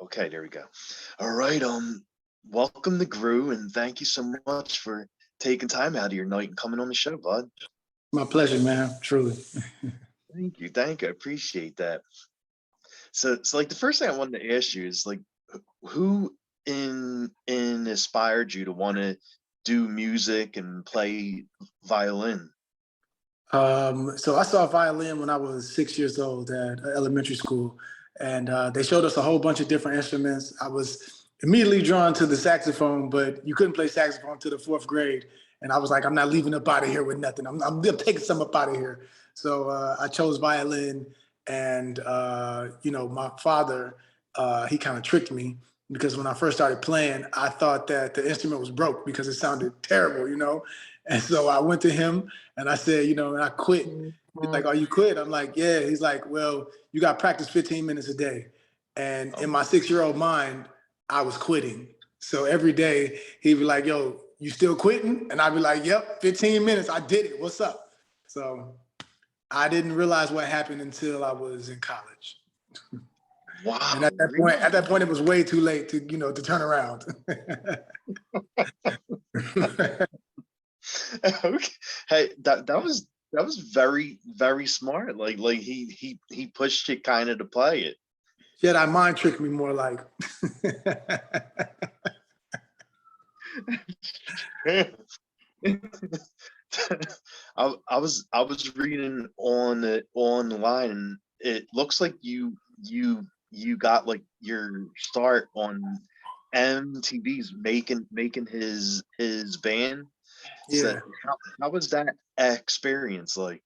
Okay, there we go. All right, welcome to Gru, and thank you so much for taking time out of your night and coming on the show, bud. My pleasure, man. Truly. Thank you. I appreciate that. So like the first thing I wanted to ask you is like, who in inspired you to want to do music and play violin? So I saw violin when I was 6 years old at elementary school, and they showed us a whole bunch of different instruments. I was immediately drawn to the saxophone, but you couldn't play saxophone to the fourth grade, and I was like, I'm not leaving up out of here with nothing. I'm taking some up out of here. So I chose violin, and my father, he kind of tricked me because when I first started playing, I thought that the instrument was broke because it sounded terrible. And so I went to him and I said, and I quit. He's like, "Oh, you quit?" I'm like, "Yeah." He's like, "Well, you got to practice 15 minutes a day." And in my 6-year-old mind, I was quitting. So every day he'd be like, "Yo, you still quitting?" And I'd be like, "Yep, 15 minutes. I did it. What's up?" So I didn't realize what happened until I was in college. Wow, And at that point, it was way too late to turn around. Okay. Hey, that was very smart. Like he pushed you kind of to play it. Jedi mind tricked me more like. I was reading online, and it looks like you got like your start on MTV's making his band. So Yeah. how was that experience like?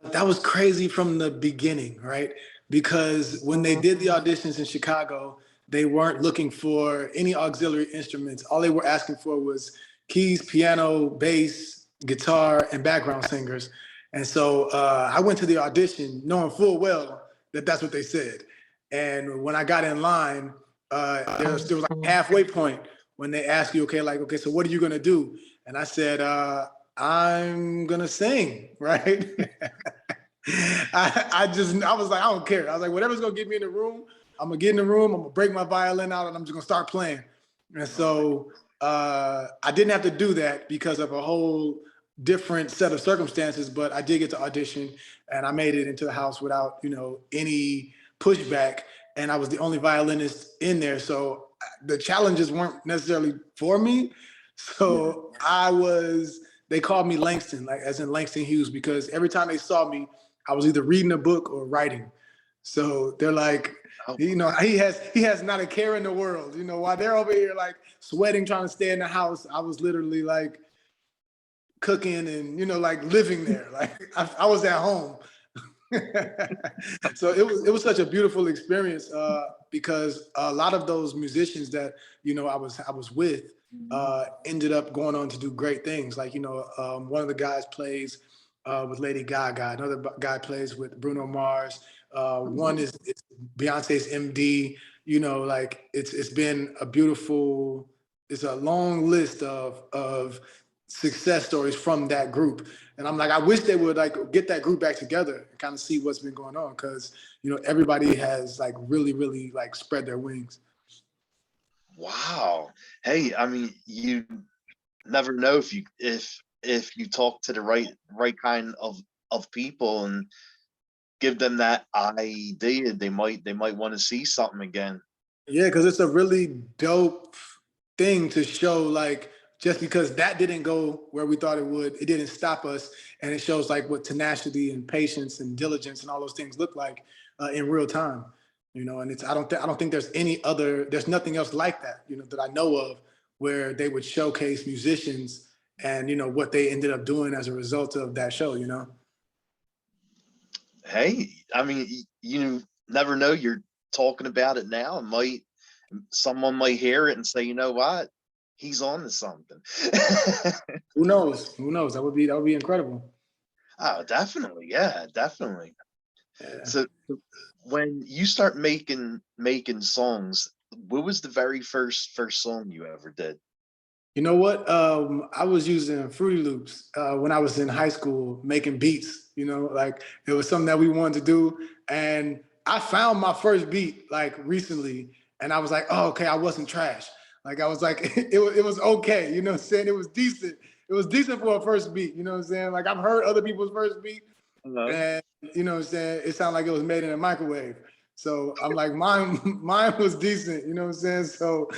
That was crazy from the beginning, right? Because when they did the auditions in Chicago, they weren't looking for any auxiliary instruments. All they were asking for was keys, piano, bass, guitar, and background singers. And so I went to the audition knowing full well that that's what they said. And when I got in line, there was like a halfway point when they asked you, okay, so what are you gonna do? And I said, I'm gonna sing, right? I was like, I don't care. I was like, whatever's gonna get me in the room, I'm gonna get in the room, I'm gonna break my violin out, and I'm just gonna start playing. And so I didn't have to do that because of a whole different set of circumstances, but I did get to audition and I made it into the house without, any pushback. And I was the only violinist in there. So the challenges weren't necessarily for me. So they called me Langston, like as in Langston Hughes, because every time they saw me, I was either reading a book or writing. So they're like, Oh, he has not a care in the world. While they're over here like sweating, trying to stay in the house, I was literally like cooking and like living there. Like I was at home. So it was such a beautiful experience because a lot of those musicians that I was with ended up going on to do great things. Like one of the guys plays with Lady Gaga, another guy plays with Bruno Mars. One is it's Beyonce's MD. Like it's been a beautiful. It's a long list of success stories from that group. And I'm like, I wish they would like get that group back together and kind of see what's been going on because everybody has like really, really like spread their wings. wow. Hey, I mean, you never know if you talk to the right kind of people and give them that idea, they might want to see something again. Yeah, because it's a really dope thing to show like just because that didn't go where we thought it would, it didn't stop us. And it shows like what tenacity and patience and diligence and all those things look like in real time. And I don't think there's nothing else like that, that I know of where they would showcase musicians and what they ended up doing as a result of that show. Hey, I mean, you never know. You're talking about it now, and someone might hear it and say, you know what, he's on to something. Who knows? Who knows? That would be incredible. Oh, definitely, yeah, definitely. Yeah. So when you start making songs, what was the very first song you ever did? You know what? I was using Fruity Loops when I was in high school making beats. Like it was something that we wanted to do, and I found my first beat like recently, and I was like, oh, okay, I wasn't trash. Like I was like, it was okay, you know what I'm saying? It was decent. It was decent for a first beat, you know what I'm saying? Like I've heard other people's first beat, Uh-huh. and you know what I'm saying, it sounded like it was made in a microwave. So I'm like, mine was decent, you know what I'm saying? So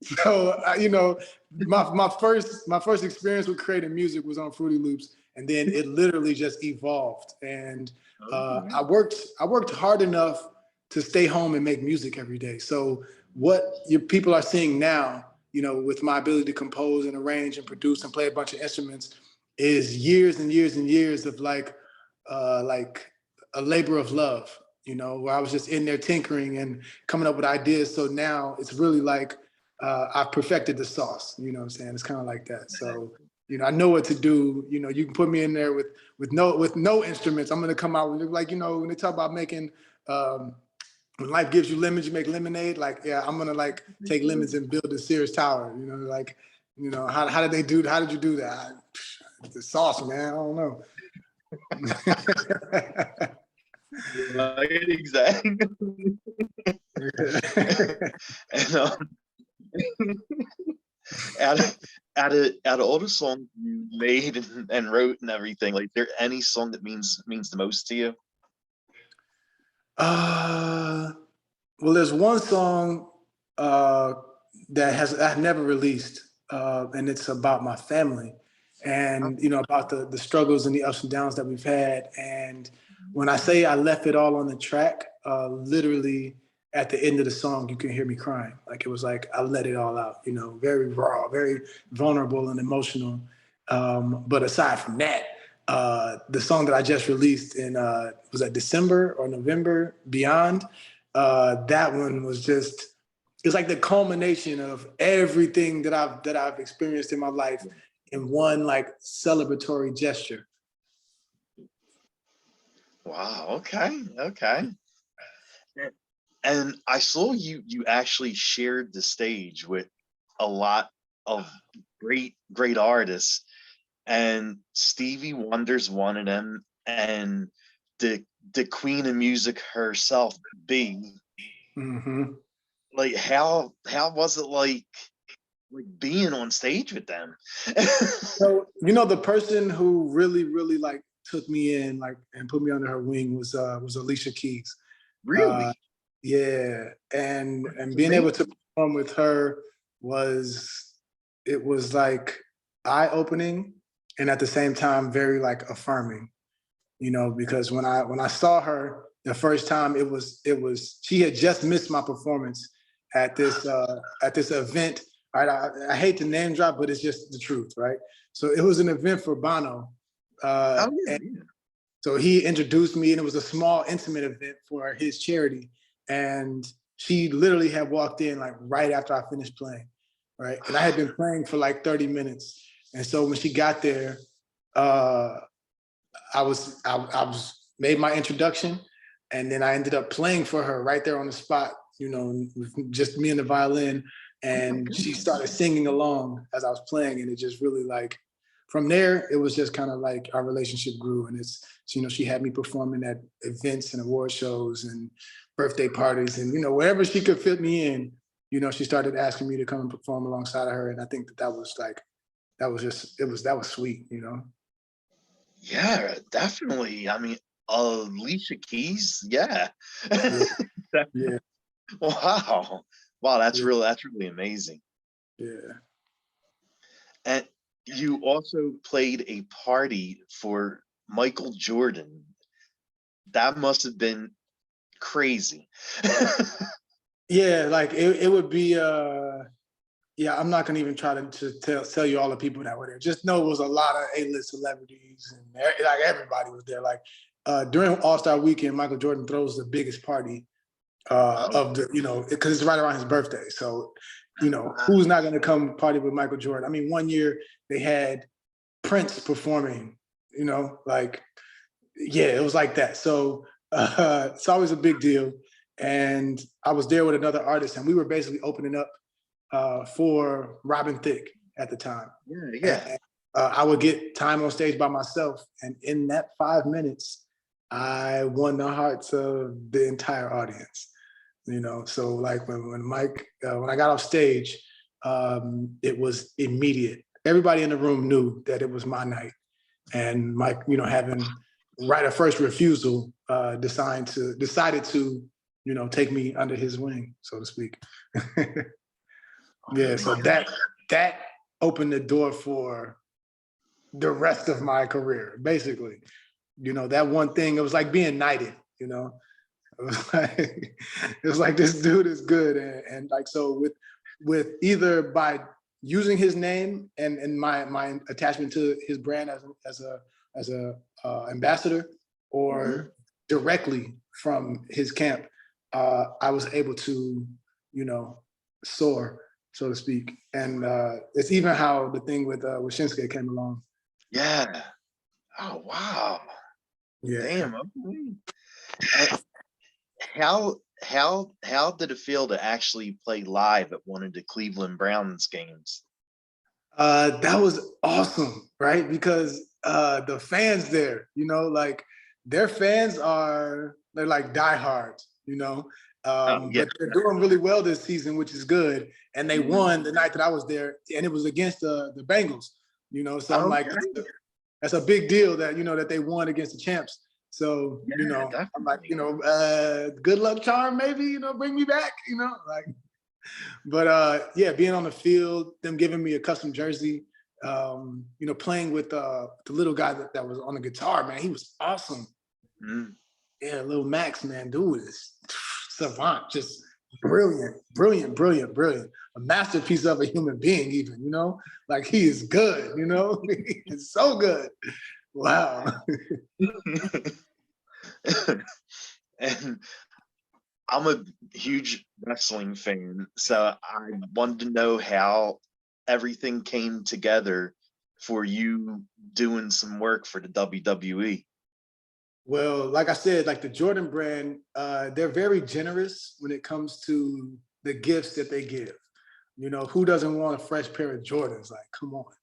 so you know, my first experience with creating music was on Fruity Loops, and then it literally just evolved. And Okay. I worked hard enough to stay home and make music every day. So what your people are seeing now, you know, with my ability to compose and arrange and produce and play a bunch of instruments, is years and years and years of like a labor of love. You know, where I was just in there tinkering and coming up with ideas. So now it's really like I've perfected the sauce. You know what I'm saying? It's kind of like that. So you know, I know what to do. You know, you can put me in there with no instruments. I'm gonna come out with, like, you know, when they talk about making when life gives you lemons, you make lemonade. Like, yeah, I'm gonna like take lemons and build a Sears Tower. You know, like, you know, how did they do? How did you do that? The sauce, man. I don't know. Right, exactly. And out of out of all the songs you made and wrote and everything, like, there any song that means the most to you? uh, well, there's one song uh, that I've never released, and it's about my family, and you know, about the struggles and the ups and downs that we've had. And when I say I left it all on the track, literally at the end of the song, you can hear me crying. Like it was like I let it all out. You know, very raw, very vulnerable and emotional. But aside from that, the song that I just released in was that December or November, Beyond. That one was just, it's like the culmination of everything that I've experienced in my life in one like celebratory gesture. Wow. Okay. Okay. And I saw you actually shared the stage with a lot of great artists, and Stevie Wonder's one of them, and the queen of music herself, B. Hmm. Like, how was it like being on stage with them? So you know, the person who really like took me in like and put me under her wing was Alicia Keys. Uh, Really? yeah, and That's being able amazing. to perform with her was, it was like eye opening and at the same time very like affirming. You know, because when I saw her the first time, it was she had just missed my performance at this event. Right, I hate to name drop, but it's just the truth, right? So it was an event for Bono, Oh and yeah, so he introduced me, and it was a small, intimate event for his charity. And she literally had walked in like right after I finished playing, right? And I had been playing for like 30 minutes. And so when she got there, uh, I was made my introduction, and then I ended up playing for her right there on the spot. You know, with just me and the violin, oh my and she goodness. started singing along as I was playing, and it just really like, from there it was just kind of like our relationship grew, and it's, you know, she had me performing at events and award shows and birthday parties, and you know, wherever she could fit me in, you know, she started asking me to come and perform alongside of her, and I think that was like, that was sweet, you know. Yeah, definitely. I mean, Alicia Keys, yeah. Yeah, yeah, Wow. Wow, yeah, that's really amazing. yeah. And you also played a party for Michael Jordan. That must have been crazy. Yeah, like it would be yeah, I'm not gonna even try to tell you all the people that were there. Just know it was a lot of A-list celebrities, and like everybody was there. Like during All-Star weekend, Michael Jordan throws the biggest party Oh, of the, you know, because it's right around his birthday. So, you know, who's not gonna come party with Michael Jordan? I mean, one year they had Prince performing, you know, like, yeah, it was like that. So it's always a big deal. And I was there with another artist, and we were basically opening up for Robin Thicke at the time. yeah, And yeah. I would get time on stage by myself. And in that 5 minutes, I won the hearts of the entire audience. So like when Mike, when I got off stage, it was immediate. Everybody in the room knew that it was my night, and Mike, having right of first refusal, decided to, take me under his wing, so to speak. Yeah, so that opened the door for the rest of my career, basically. That one thing, it was like being knighted. It was like, this dude is good, and like, so with either by using his name and my attachment to his brand as a ambassador, or directly from his camp, I was able to, soar, so to speak. And it's even how the thing with Shinsuke came along. Yeah. Oh wow. Yeah. Damn. Okay. How did it feel to actually play live at one of the Cleveland Browns games? That was awesome, right? Because the fans there, like their fans they're like diehards, Oh yeah. but they're doing really well this season, which is good. And they won the night that I was there, and it was against the Bengals, so I'm like, Okay. that's a big deal that, that they won against the champs. So, Yeah, I'm like, definitely. good luck charm, maybe, bring me back, like. But yeah, being on the field, them giving me a custom jersey, playing with the little guy that was on the guitar, man, he was awesome. Yeah, little Max, man, dude is savant, just brilliant, brilliant, brilliant, brilliant. A masterpiece of a human being, even, like he is good, he's so good. Wow. And I'm a huge wrestling fan, so I wanted to know how everything came together for you doing some work for the WWE. Well, like I said, like the Jordan brand, they're very generous when it comes to the gifts that they give. Who doesn't want a fresh pair of Jordans? Like, come on. I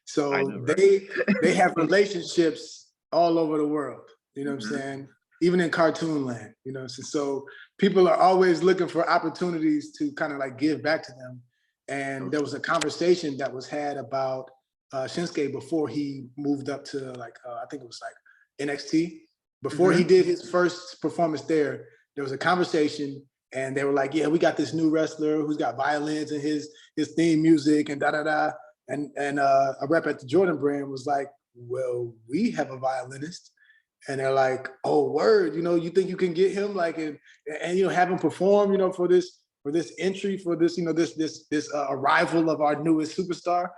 So know, they have relationships all over the world. You know what I'm right? saying? Even in cartoon land. So people are always looking for opportunities to kind of like give back to them. And there was a conversation that was had about Shinsuke before he moved up to like I think it was like NXT. Before he did his first performance there was a conversation, and they were like, "Yeah, we got this new wrestler who's got violins in his theme music and da da da." And a rep at the Jordan brand was like, "Well, we have a violinist," and they're like, "Oh, word! You think you can get him like and have him perform, for this entry for this this arrival of our newest superstar?"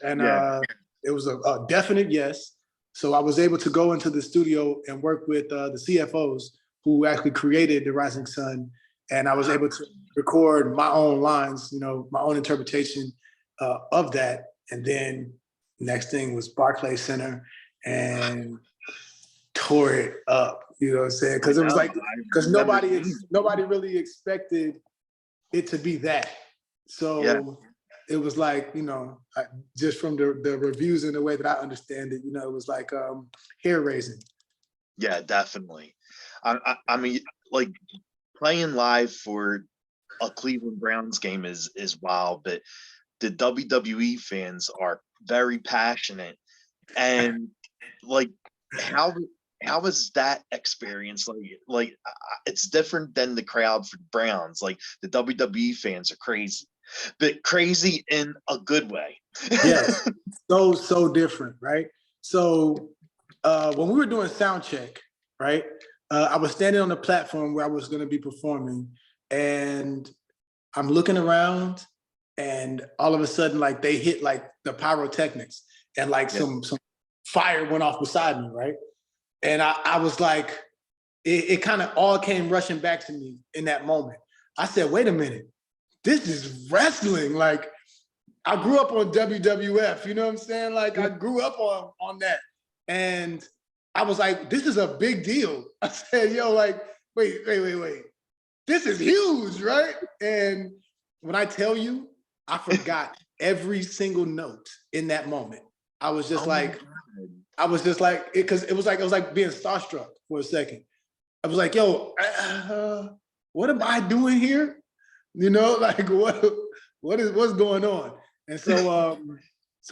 And Yeah. it was a definite yes. So I was able to go into the studio and work with the CFOs who actually created the Rising Sun, and I was able to record my own lines, my own interpretation of that. And then next thing was Barclays Center, and tore it up. You know what I'm saying? Because it was like, because nobody really expected it to be that. Yeah. So it was like, just from the reviews and the way that I understand it, it was like hair raising. Yeah, definitely. I mean, like playing live for a Cleveland Browns game is wild, but the WWE fans are very passionate, and like how was that experience like it's different than the crowd for the Browns. Like the WWE fans are crazy, but crazy in a good way. Yes, so different, right? So when we were doing sound check, right, I was standing on the platform where I was going to be performing, and I'm looking around, and all of a sudden, like they hit like the pyrotechnics, and like some fire went off beside me, right? And I was like, it kind of all came rushing back to me in that moment. I said, wait a minute, this is wrestling. Like I grew up on WWF, you know what I'm saying? Like I grew up on that. And I was like, this is a big deal. I said, yo, like, wait. This is huge, right? And when I tell you, I forgot every single note in that moment. I was just like, because it was like being starstruck. for a second. I was like, yo, what am I doing here? You know, like what's going on? And so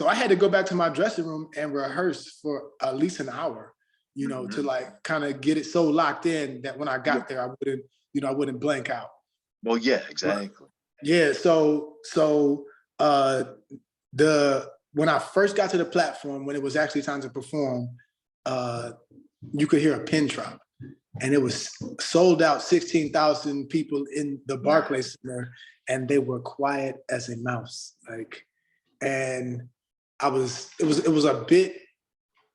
I had to go back to my dressing room and rehearse for at least an hour, you know, to like kind of get it so locked in that when I Yeah. got there, I wouldn't blank out. Well, yeah, exactly. Yeah. Uh when I first got to the platform, when it was actually time to perform, you could hear a pin drop. And it was sold out, 16,000 people in the Barclays Center, and they were quiet as a mouse. Like, and it was a bit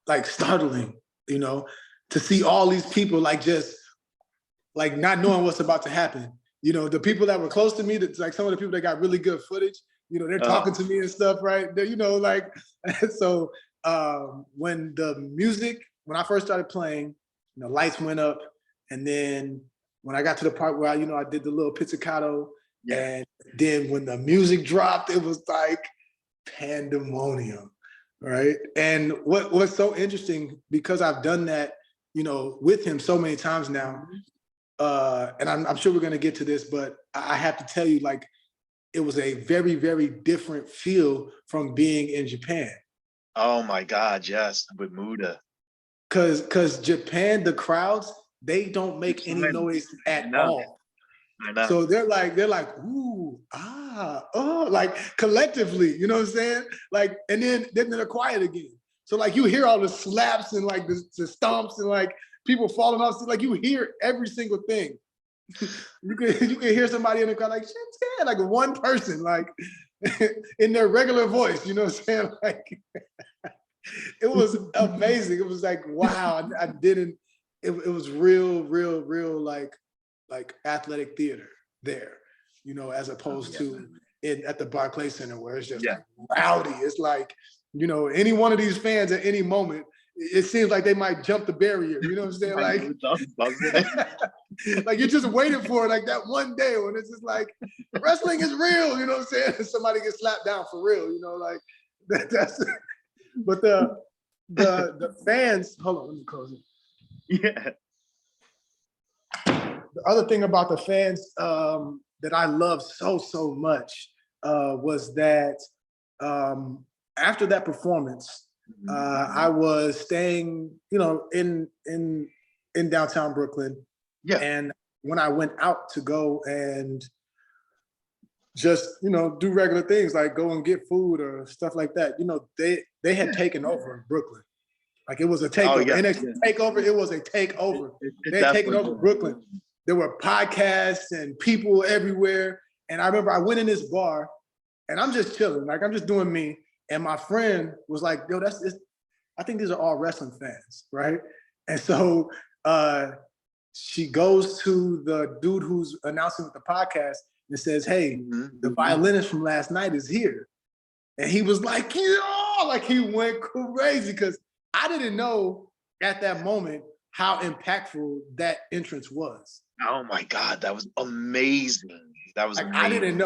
like startling, you know, to see all these people like just like not knowing what's about to happen. You know, the people that were close to me, that's like some of the people that got really good footage, you know, they're talking to me and stuff, right? They're, you know, like, so when I first started playing, you know, lights went up. And then when I got to the part where I did the little pizzicato, and then when the music dropped, it was like pandemonium, right? And what's so interesting, because I've done that, you know, with him so many times now, and I'm sure we're gonna get to this, but I have to tell you, like, it was a very, very different feel from being in Japan. Oh my God, yes, with Muda. Cause Japan, the crowds, they don't make any noise at all. I know. So they're like, ooh, oh, like collectively, you know what I'm saying? Like, and then they're quiet again. So like you hear all the slaps and like the stomps and like people falling off. So like you hear every single thing. you can hear somebody in the crowd like, Shinsuke, like one person, like in their regular voice, you know what I'm saying? Like it was amazing. It was like, wow, I didn't, it was real, like athletic theater there, you know, as opposed to at the Barclays Center where it's just like rowdy. It's like, you know, any one of these fans at any moment, it seems like they might jump the barrier. You know what I'm saying? Like, like you're just waiting for it, like that one day when it's just like wrestling is real. You know what I'm saying? Somebody gets slapped down for real. You know, like that's. But the fans. Hold on, let me close it. Yeah. The other thing about the fans that I love so much was that after that performance, I was staying, you know, in downtown Brooklyn. Yeah. And when I went out to go and just, you know, do regular things like go and get food or stuff like that, you know, they had taken over Brooklyn. Like it was a takeover. Oh, yeah. NXT takeover, it was a takeover. They had taken over Brooklyn. There were podcasts and people everywhere. And I remember I went in this bar and I'm just chilling, like I'm just doing me. And my friend was like, yo, I think these are all wrestling fans, right? And so she goes to the dude who's announcing with the podcast and says, hey, the violinist from last night is here. And he was like, yo, like he went crazy because I didn't know at that moment how impactful that entrance was. Oh my God, that was amazing. That was amazing. I didn't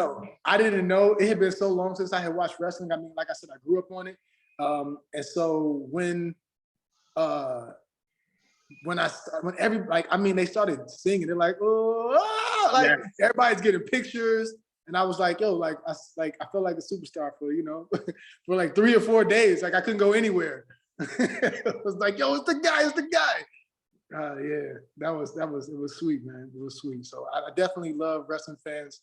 know. It had been so long since I had watched wrestling. I mean, like I said, I grew up on it. And so when they started singing, they're like, oh, like everybody's getting pictures. And I was like, yo, like I felt like a superstar for, you know, for like 3 or 4 days. Like I couldn't go anywhere. It was like, yo, it's the guy. Yeah, it was sweet, man. It was sweet. So I definitely love wrestling fans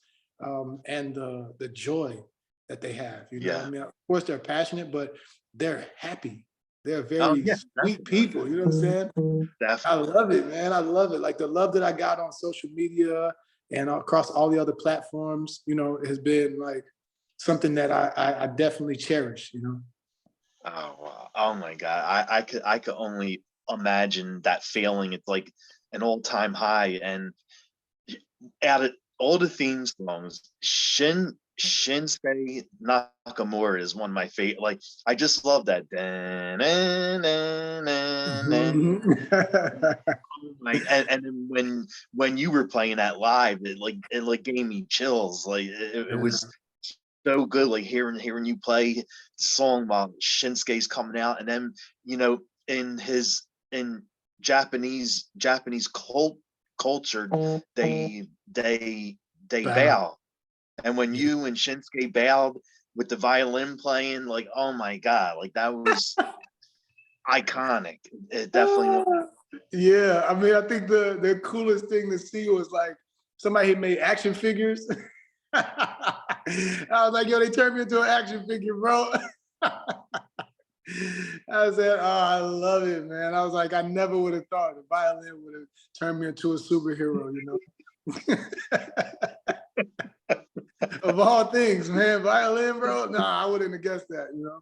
and the joy that they have. You know, I mean, of course they're passionate, but they're happy. They're very sweet people. You know what I'm saying? Definitely. I love it, man. I love it. Like the love that I got on social media and across all the other platforms, you know, has been like something that I definitely cherish. You know. Oh wow. Oh my God. I could only imagine that feeling. It's like an all-time high. And out of all the theme songs, Shinsuke Nakamura is one of my favorite. Like I just love that. Like and then when you were playing that live, it gave me chills. Like it was so good, like hearing you play the song while Shinsuke's coming out, and then you know in Japanese culture, they Wow. bow. And when Yeah. you and Shinsuke bowed with the violin playing, like, oh my God, like that was iconic. It definitely was. Yeah, I mean, I think the coolest thing to see was like somebody had made action figures. I was like, yo, they turned me into an action figure, bro. I said, oh, I love it, man. I was like, I never would have thought the violin would have turned me into a superhero, you know? Of all things, man, violin, bro. Nah, I wouldn't have guessed that, you know?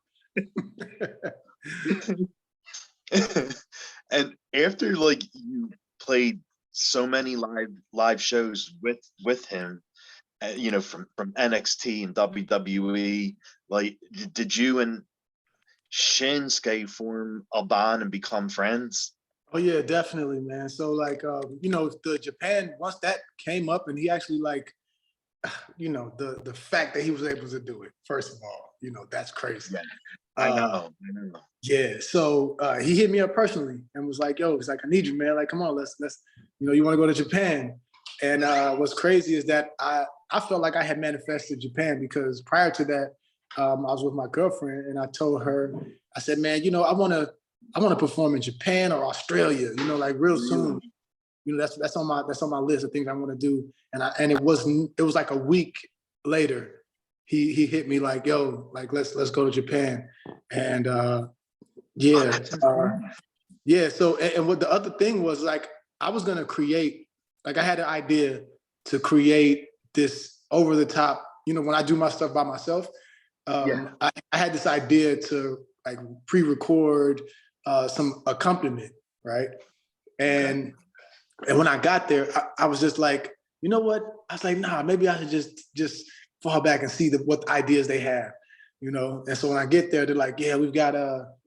And after like you played so many live shows with him, you know, from NXT and WWE, like did you and Shinsuke form a bond and become friends? Oh yeah, definitely, man. So like, you know, the Japan, once that came up and he actually like, you know, the fact that he was able to do it, first of all, you know, that's crazy. Yeah, I Uh, know, I know. yeah. So he hit me up personally and was like, yo, he's like, I need you, man. Like, come on, let's, you know, you want to go to Japan. And what's crazy is that I felt like I had manifested Japan because prior to that, I was with my girlfriend and I told her, I said, man, you know, I want to perform in Japan or Australia, you know, like real soon. Really? You know, that's on my list of things I want to do. And it was like a week later, he hit me like, yo, like let's go to Japan. And Oh, yeah, that's insane. yeah. So and what the other thing was like, I was gonna create, like I had an idea to create this over the top. You know, when I do my stuff by myself, Yeah. I had this idea to like pre-record some accompaniment, right? Okay. And when I got there, I was just like, you know what? I was like, nah, maybe I should just fall back and see what ideas they have, you know. And so when I get there, they're like, yeah, we've got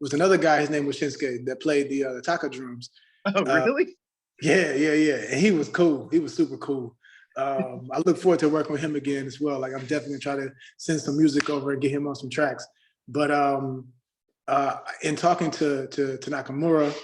was another guy. His name was Shinsuke that played the taka drums. Oh, Uh, really? yeah. And he was cool. He was super cool. I look forward to working with him again as well. Like I'm definitely gonna try to send some music over and get him on some tracks. But in talking to Nakamura,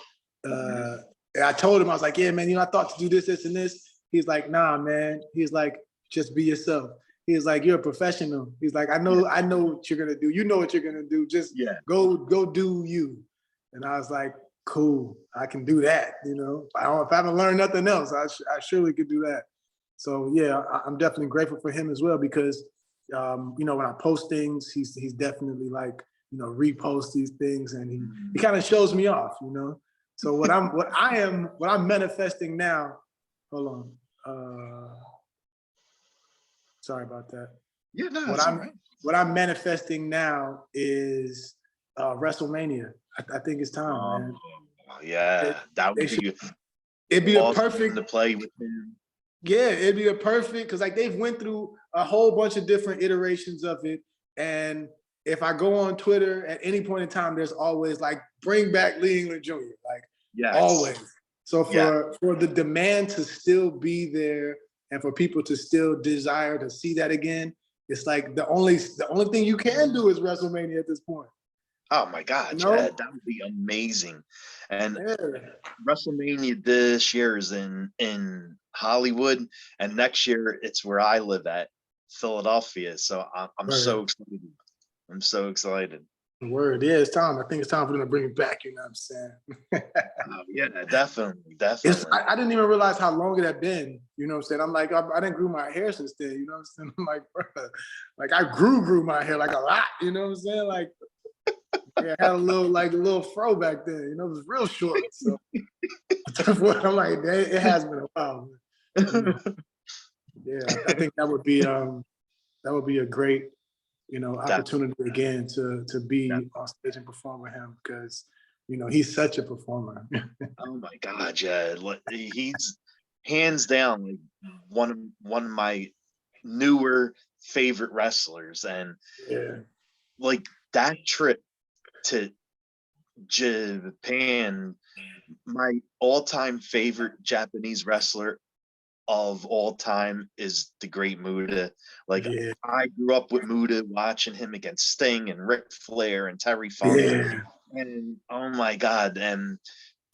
Mhm. uh, I told him I was like, yeah, man, you know, I thought to do this and this. He's like, nah, man. He's like, just be yourself. He's like, you're a professional. He's like, Yeah. I know what you're gonna do. You know what you're gonna do. Just Yeah. go do you. And I was like, cool, I can do that. You know, if I haven't learned nothing else, I surely could do that. So yeah, I'm definitely grateful for him as well because you know when I post things, he's definitely like you know repost these things and he Mhm. kind of shows me off. You know, so what I'm manifesting now. Hold on, sorry about that. Yeah, no, What it's all I'm right. what I'm manifesting now is WrestleMania. I think it's time, Oh, man. They, yeah, that they would should. be It'd be a awesome perfect. to play with him. Yeah, it'd be a perfect because like they've went through a whole bunch of different iterations of it, and if I go on Twitter at any point in time, there's always like bring back Lee England Jr. Like Yes. always. So Yeah. for the demand to still be there and for people to still desire to see that again, it's like the only thing you can do is WrestleMania at this point. Oh my You God, yeah, know? that would be amazing. And Yeah. WrestleMania this year is in Hollywood, and next year it's where I live at, Philadelphia. So I'm so Word. excited. I'm so excited. Word. Yeah, it's time. I think it's time for them to bring it back, you know what I'm saying? Oh, yeah, definitely, definitely. I didn't even realize how long it had been. You know what I'm saying? I'm like, I didn't grew my hair since then. You know what I'm saying? I'm like, bruh, like I grew my hair like a lot. You know what I'm saying? Like, yeah, I had a little fro back then. You know, it was real short. So I'm like, it has been a while. You know, yeah, I think that would be a great Definitely, opportunity again to be definitely. on stage and perform with him because you know he's such a performer. Oh my God, yeah, he's hands down like one of my newer favorite wrestlers, and Yeah, like that trip to Japan, my all-time favorite Japanese wrestler of all time is the Great Muta. Like yeah, I grew up with Muta, watching him against Sting and Ric Flair and Terry Funk, yeah. and oh my God, and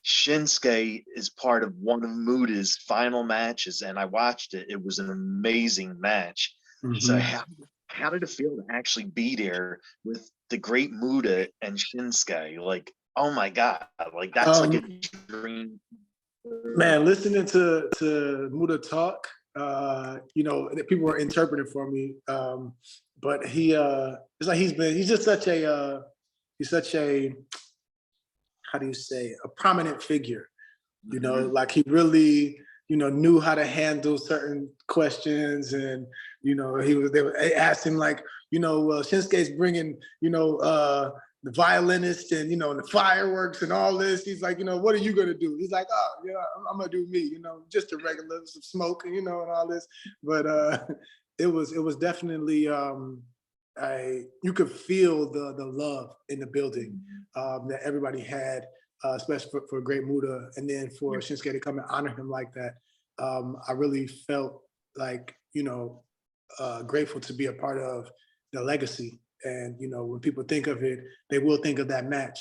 Shinsuke is part of one of Muda's final matches, and I watched it. It was an amazing match. So Mhm. how did it feel to actually be there with the great Muda and Shinsuke? Like, oh my god, like that's like a Um, dream. Man, listening to Muda talk, you know, people were interpreting for me. But it's like he's just such a he's such a, how do you say, a prominent figure. You know, Mhm. like he really, you know, knew how to handle certain questions, and you know, they asked him like, you know, Shinsuke's bringing, you know, the violinist and, you know, and the fireworks and all this. He's like, you know, what are you gonna do? He's like, oh, yeah, I'm gonna do me, you know, just a regular, some smoke, you know, and all this. But it was definitely you could feel the love in the building that everybody had, especially for Great Muda, and then for Shinsuke to come and honor him like that. I really felt like, you know, grateful to be a part of the legacy. And, you know, when people think of it, they will think of that match,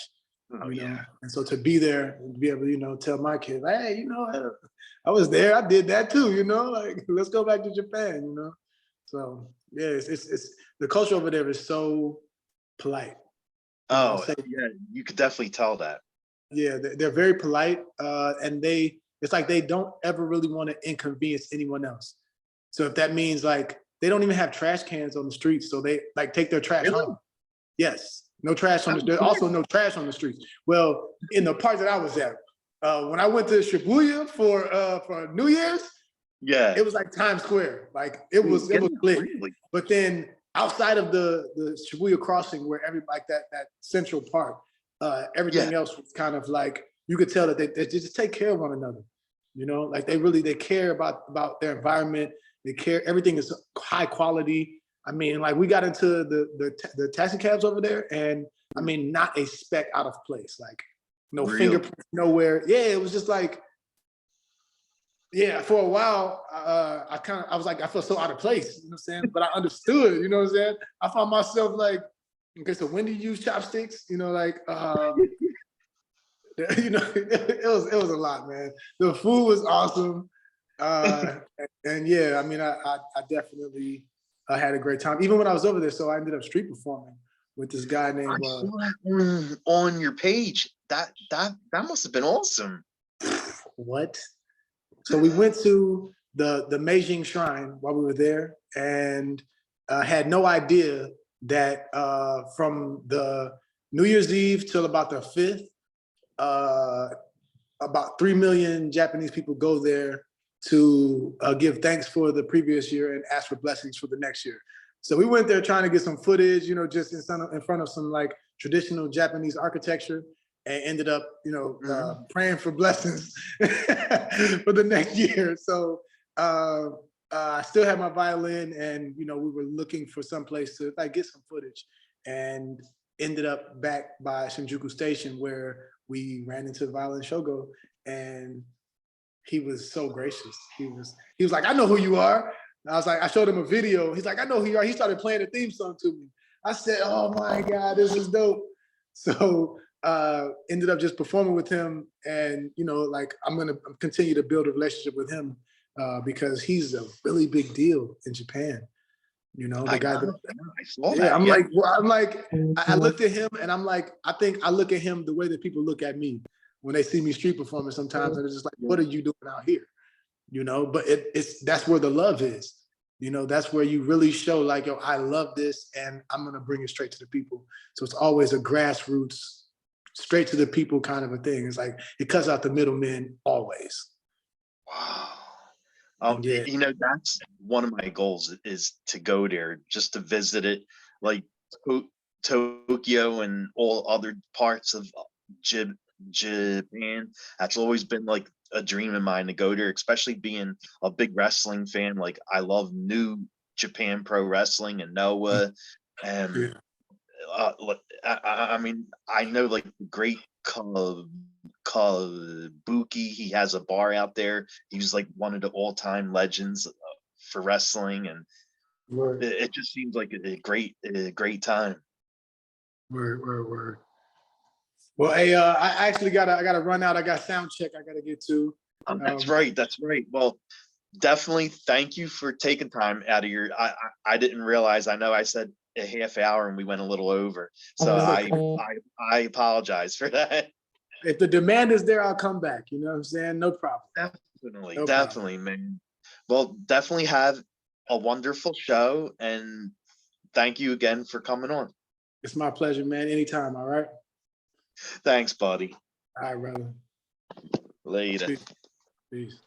Oh you know. yeah. And so to be there and to be able to, you know, tell my kids, hey, you know, I was there, I did that too, you know, like, let's go back to Japan, you know. So yeah, it's the culture over there is so polite, you know. I'll Oh say, yeah, you could definitely tell that. yeah, they're very polite, and it's like they don't ever really want to inconvenience anyone else. So if that means like they don't even have trash cans on the streets, so they like take their trash Really? home. Yes, no trash on Oh, the. There's cool. also no trash on the streets. Well, in the part that I was at, when I went to Shibuya for New Year's, Yeah. it was like Times Square. Like Yeah, it was lit. really. But then outside of the Shibuya crossing, where every like that central part, Yeah. everything else was kind of like you could tell that they just take care of one another. You know, like they care about their environment. They care. Everything is high quality. I mean, like we got into the taxi cabs over there, and I mean, not a speck out of place. Like no Really. fingerprints nowhere. Yeah, it was just like, yeah, for a while, I was like, I felt so out of place, you know what I'm saying? But I understood, you know what I'm saying? I found myself like, okay, so when do you use chopsticks? You know, like, you know, it was a lot, man. The food was awesome, uh, and yeah, I mean, I definitely had a great time, even when I was over there. So I ended up street performing with this guy I named saw that on your page. That must have been awesome. what? So we went to the Meijing Shrine while we were there, and had no idea that from the New Year's Eve till about the 5th, uh, about 3 million Japanese people go there to give thanks for the previous year and ask for blessings for the next year. So we went there trying to get some footage, you know, just in front of some like traditional Japanese architecture, and ended up, you know, Mhm. praying for blessings for the next year. So I still had my violin, and you know, we were looking for some place to like get some footage, and ended up back by Shinjuku Station where we ran into Violin Shogo, and he was so gracious. He was like, I know who you are. And I was like, I showed him a video. He's like, I know who you are. He started playing the theme song to me. I said, oh my God, this is dope. So ended up just performing with him, and you know, like I'm gonna continue to build a relationship with him because he's a really big deal in Japan. You know, the I guy know. that, I know. I saw yeah, that. I'm Yeah. like, well, I'm like, I looked at him and I'm like, I think I look at him the way that people look at me when they see me street performing sometimes, and it's just like, what are you doing out here? You know, but it's that's where the love is. You know, that's where you really show like, yo, I love this, and I'm gonna bring it straight to the people. So it's always a grassroots, straight to the people kind of a thing. It's like it cuts out the middlemen always. Wow. And yeah, You know, that's one of my goals is to go there just to visit it, like To- Tokyo and all other parts of J- Japan. That's always been like a dream of mine to go there, especially being a big wrestling fan. Like I love New Japan Pro Wrestling and Noah, and yeah, I mean, I know like the great Kabuki. He has a bar out there. He was like one of the all-time legends for wrestling, and word, it just seems like a great time. word, word, word. Well, hey, I actually gotta run out. I got sound check I gotta get to. That's right. That's right. Well, definitely thank you for taking time out of your. I didn't realize. I know I said a half hour and we went a little over, so It's okay. I apologize for that. If the demand is there, I'll come back. You know what I'm saying? No problem. Definitely, No problem. definitely, man. Well, definitely have a wonderful show, and thank you again for coming on. It's my pleasure, man. Anytime. All right. Thanks, buddy. All right, brother. Later. Peace.